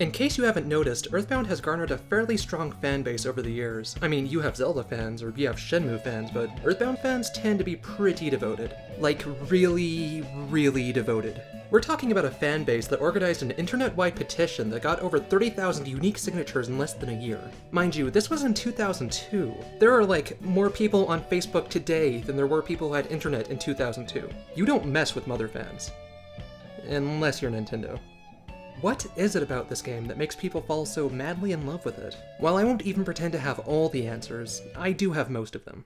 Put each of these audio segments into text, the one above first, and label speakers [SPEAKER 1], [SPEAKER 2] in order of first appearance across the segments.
[SPEAKER 1] In case you haven't noticed, Earthbound has garnered a fairly strong fan base over the years. I mean, you have Zelda fans, or you have Shenmue fans, but Earthbound fans tend to be pretty devoted. Like, really, really devoted. We're talking about a fan base that organized an internet-wide petition that got over 30,000 unique signatures in less than a year. Mind you, this was in 2002. There are like more people on Facebook today than there were people who had internet in 2002. You don't mess with mother fans. Unless you're Nintendo. What is it about this game that makes people fall so madly in love with it? While I won't even pretend to have all the answers, I do have most of them.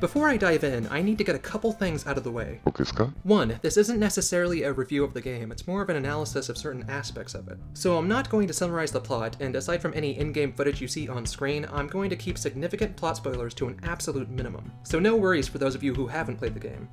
[SPEAKER 1] Before I dive in, I need to get a couple things out of the way. One, this isn't necessarily a review of the game, it's more of an analysis of certain aspects of it. So I'm not going to summarize the plot, and aside from any in-game footage you see on screen, I'm going to keep significant plot spoilers to an absolute minimum. So no worries for those of you who haven't played the game.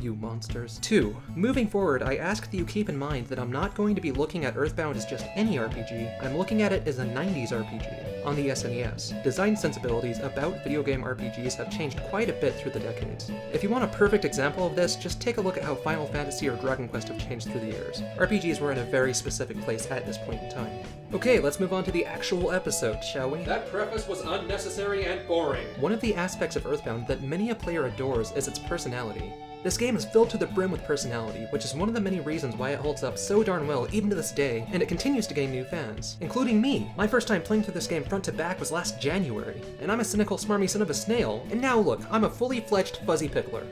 [SPEAKER 1] You monsters. 2. Moving forward, I ask that you keep in mind that I'm not going to be looking at Earthbound as just any RPG, I'm looking at it as a 90s RPG, on the SNES. Design sensibilities about video game RPGs have changed quite a bit through the decades. If you want a perfect example of this, just take a look at how Final Fantasy or Dragon Quest have changed through the years. RPGs were in a very specific place at this point in time. Okay, let's move on to the actual episode, shall we? That preface was unnecessary and boring. One of the aspects of Earthbound that many a player adores is its personality. This game is filled to the brim with personality, which is one of the many reasons why it holds up so darn well even to this day, and it continues to gain new fans, including me. My first time playing through this game front to back was last January, and I'm a cynical smarmy son of a snail, and now look, I'm a fully fledged fuzzy pickler.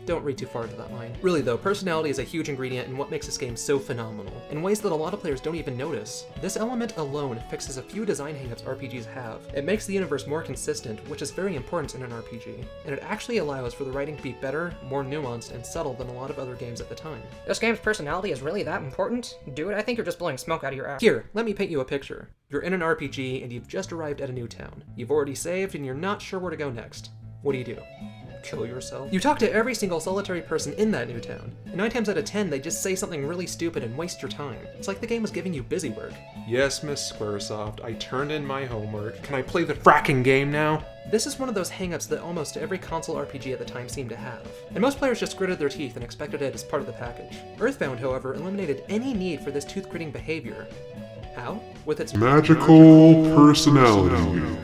[SPEAKER 1] Don't read too far into that line. Really though, personality is a huge ingredient in what makes this game so phenomenal, in ways that a lot of players don't even notice. This element alone fixes a few design hangups RPGs have. It makes the universe more consistent, which is very important in an RPG, and it actually allows for the writing to be better, more nuanced, and subtle than a lot of other games at the time.
[SPEAKER 2] This game's personality is really that important? Dude, I think you're just blowing smoke out of your ass.
[SPEAKER 1] Here, let me paint you a picture. You're in an RPG and you've just arrived at a new town. You've already saved and you're not sure where to go next. What do? Kill yourself? You talk to every single solitary person in that new town, and 9 times out of 10 they just say something really stupid and waste your time. It's like the game was giving you busy work. Yes, Miss Squaresoft, I turned in my homework. Can I play the fracking game now? This is one of those hangups that almost every console RPG at the time seemed to have, and most players just gritted their teeth and expected it as part of the package. Earthbound, however, eliminated any need for this tooth-gritting behavior. How? With its
[SPEAKER 3] magical personality.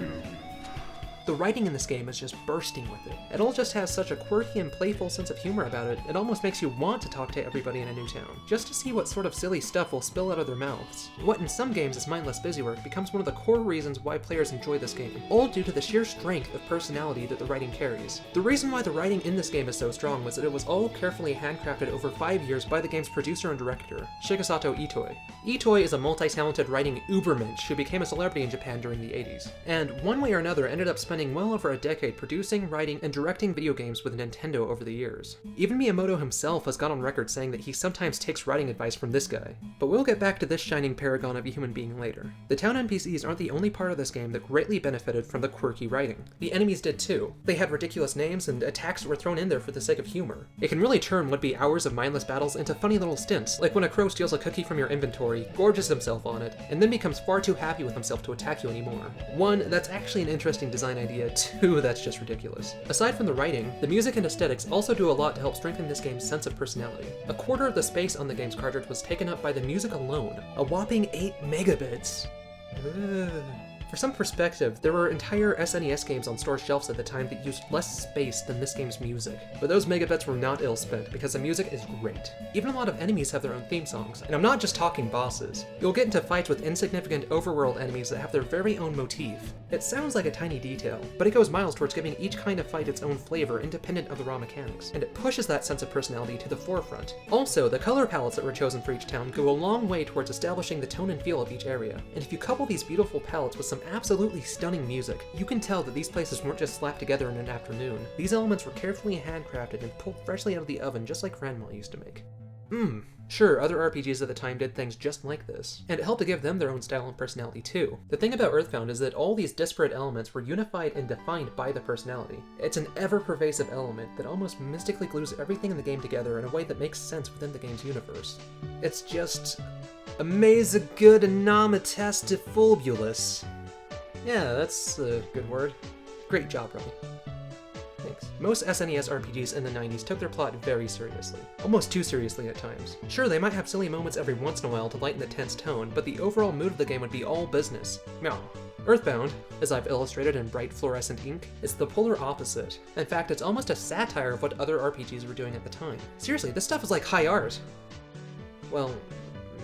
[SPEAKER 1] The writing in this game is just bursting with it. It all just has such a quirky and playful sense of humor about it, it almost makes you want to talk to everybody in a new town, just to see what sort of silly stuff will spill out of their mouths. What in some games is mindless busywork becomes one of the core reasons why players enjoy this game, all due to the sheer strength of personality that the writing carries. The reason why the writing in this game is so strong was that it was all carefully handcrafted over 5 years by the game's producer and director, Shigesato Itoi. Itoi is a multi-talented writing ubermensch who became a celebrity in Japan during the 80s, and one way or another ended up spending well over a decade producing, writing, and directing video games with Nintendo over the years. Even Miyamoto himself has gone on record saying that he sometimes takes writing advice from this guy. But we'll get back to this shining paragon of a human being later. The town NPCs aren't the only part of this game that greatly benefited from the quirky writing. The enemies did too. They had ridiculous names and attacks that were thrown in there for the sake of humor. It can really turn what would be hours of mindless battles into funny little stints, like when a crow steals a cookie from your inventory, gorges himself on it, and then becomes far too happy with himself to attack you anymore. 1, that's actually an interesting design idea. 2, that's just ridiculous. Aside from the writing, the music and aesthetics also do a lot to help strengthen this game's sense of personality. A quarter of the space on the game's cartridge was taken up by the music alone, a whopping 8 megabits. Ugh. For some perspective, there were entire SNES games on store shelves at the time that used less space than this game's music, but those megabits were not ill-spent because the music is great. Even a lot of enemies have their own theme songs, and I'm not just talking bosses. You'll get into fights with insignificant overworld enemies that have their very own motif. It sounds like a tiny detail, but it goes miles towards giving each kind of fight its own flavor independent of the raw mechanics, and it pushes that sense of personality to the forefront. Also, the color palettes that were chosen for each town go a long way towards establishing the tone and feel of each area, and if you couple these beautiful palettes with some absolutely stunning music, you can tell that these places weren't just slapped together in an afternoon. These elements were carefully handcrafted and pulled freshly out of the oven just like Grandma used to make. Sure, other RPGs at the time did things just like this, and it helped to give them their own style and personality too. The thing about Earthbound is that all these disparate elements were unified and defined by the personality. It's an ever-pervasive element that almost mystically glues everything in the game together in a way that makes sense within the game's universe. It's just... amazing-good anomatastifulbulous. Yeah, that's a good word. Great job, Robbie. Thanks. Most SNES RPGs in the 90s took their plot very seriously. Almost too seriously at times. Sure, they might have silly moments every once in a while to lighten the tense tone, but the overall mood of the game would be all business. Meow. Earthbound, as I've illustrated in bright fluorescent ink, is the polar opposite. In fact, it's almost a satire of what other RPGs were doing at the time. Seriously, this stuff is like high art. Well,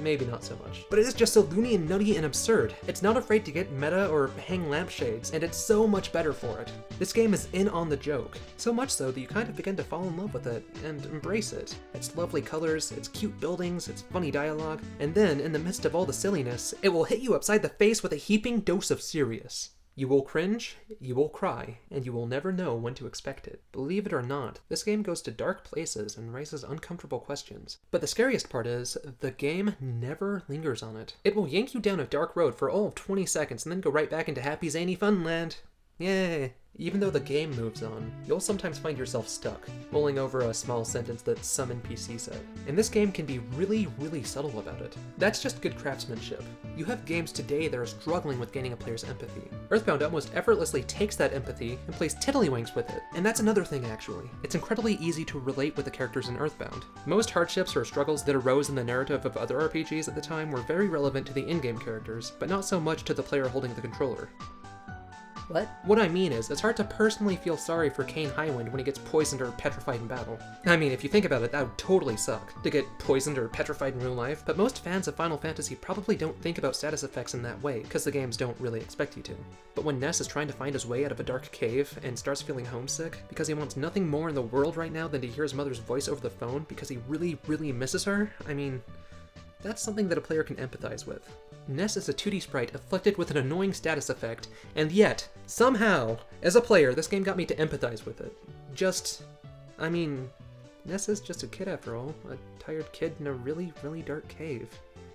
[SPEAKER 1] maybe not so much. But it is just so loony and nutty and absurd. It's not afraid to get meta or hang lampshades, and it's so much better for it. This game is in on the joke. So much so that you kind of begin to fall in love with it and embrace it. Its lovely colors, its cute buildings, its funny dialogue, and then, in the midst of all the silliness, it will hit you upside the face with a heaping dose of serious. You will cringe, you will cry, and you will never know when to expect it. Believe it or not, this game goes to dark places and raises uncomfortable questions. But the scariest part is, the game never lingers on it. It will yank you down a dark road for all of 20 seconds and then go right back into happy zany fun land. Yay! Even though the game moves on, you'll sometimes find yourself stuck, mulling over a small sentence that some NPC said. And this game can be really, really subtle about it. That's just good craftsmanship. You have games today that are struggling with gaining a player's empathy. Earthbound almost effortlessly takes that empathy and plays tiddlywinks with it. And that's another thing actually. It's incredibly easy to relate with the characters in Earthbound. Most hardships or struggles that arose in the narrative of other RPGs at the time were very relevant to the in-game characters, but not so much to the player holding the controller.
[SPEAKER 2] What?
[SPEAKER 1] What I mean is, it's hard to personally feel sorry for Kane Highwind when he gets poisoned or petrified in battle. I mean, if you think about it, that would totally suck, to get poisoned or petrified in real life, but most fans of Final Fantasy probably don't think about status effects in that way, because the games don't really expect you to. But when Ness is trying to find his way out of a dark cave and starts feeling homesick, because he wants nothing more in the world right now than to hear his mother's voice over the phone because he really, really misses her, I mean, that's something that a player can empathize with. Ness is a 2D sprite afflicted with an annoying status effect, and yet, somehow, as a player, this game got me to empathize with it. I mean, Ness is just a kid after all, a tired kid in a really, really dark cave.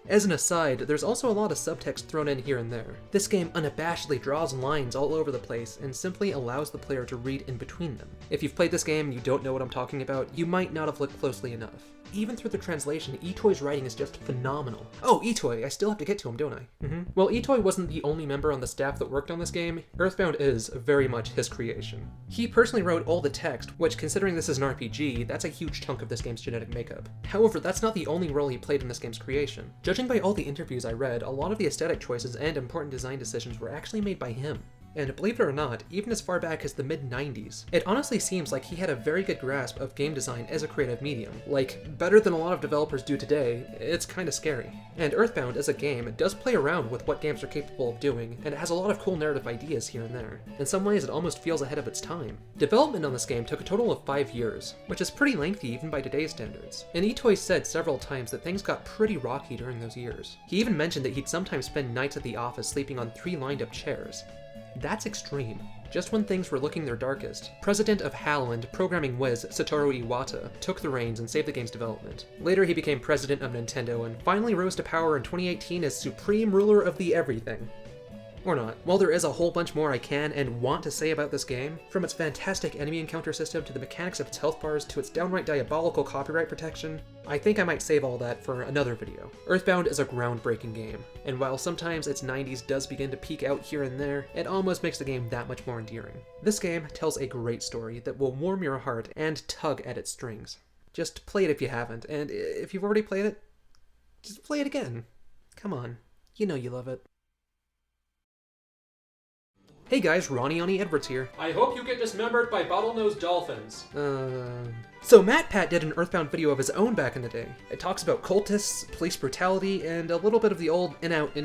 [SPEAKER 1] As an aside, there's also a lot of subtext thrown in here and there. This game unabashedly draws lines all over the place and simply allows the player to read in between them. If you've played this game and you don't know what I'm talking about, you might not have looked closely enough. Even through the translation, Itoi's writing is just phenomenal. Oh, Itoi, I still have to get to him, don't I? Well, Itoi wasn't the only member on the staff that worked on this game. Earthbound is very much his creation. He personally wrote all the text, which, considering this is an RPG, that's a huge chunk of this game's genetic makeup. However, that's not the only role he played in this game's creation. Judging by all the interviews I read, a lot of the aesthetic choices and important design decisions were actually made by him. And believe it or not, even as far back as the mid-90s, it honestly seems like he had a very good grasp of game design as a creative medium. Like, better than a lot of developers do today. It's kinda scary. And Earthbound as a game does play around with what games are capable of doing, and it has a lot of cool narrative ideas here and there. In some ways, it almost feels ahead of its time. Development on this game took a total of 5 years, which is pretty lengthy even by today's standards. And Itoi said several times that things got pretty rocky during those years. He even mentioned that he'd sometimes spend nights at the office sleeping on 3 lined-up chairs. That's extreme. Just when things were looking their darkest, president of HAL and programming whiz Satoru Iwata took the reins and saved the game's development. Later he became president of Nintendo and finally rose to power in 2018 as supreme ruler of the everything. Or not. While there is a whole bunch more I can and want to say about this game, from its fantastic enemy encounter system to the mechanics of its health bars to its downright diabolical copyright protection, I think I might save all that for another video. Earthbound is a groundbreaking game, and while sometimes its 90s does begin to peak out here and there, it almost makes the game that much more endearing. This game tells a great story that will warm your heart and tug at its strings. Just play it if you haven't, and if you've already played it, just play it again. Come on, you know you love it. Hey guys, Ronnie Edwards here.
[SPEAKER 4] I hope you get dismembered by bottlenose dolphins.
[SPEAKER 1] So MatPat did an Earthbound video of his own back in the day. It talks about cultists, police brutality, and a little bit of the old in out.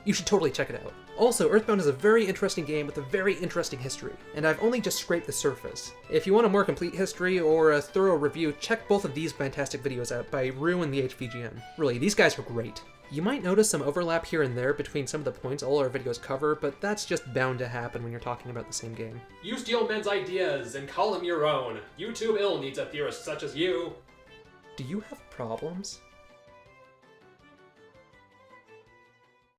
[SPEAKER 1] You should totally check it out. Also, Earthbound is a very interesting game with a very interesting history, and I've only just scraped the surface. If you want a more complete history or a thorough review, check both of these fantastic videos out by Rue and the HVGN. Really, these guys are great. You might notice some overlap here and there between some of the points all our videos cover, but that's just bound to happen when you're talking about the same game.
[SPEAKER 4] You steal men's ideas and call them your own. YouTube ill needs a theorist such as you.
[SPEAKER 1] Do you have problems?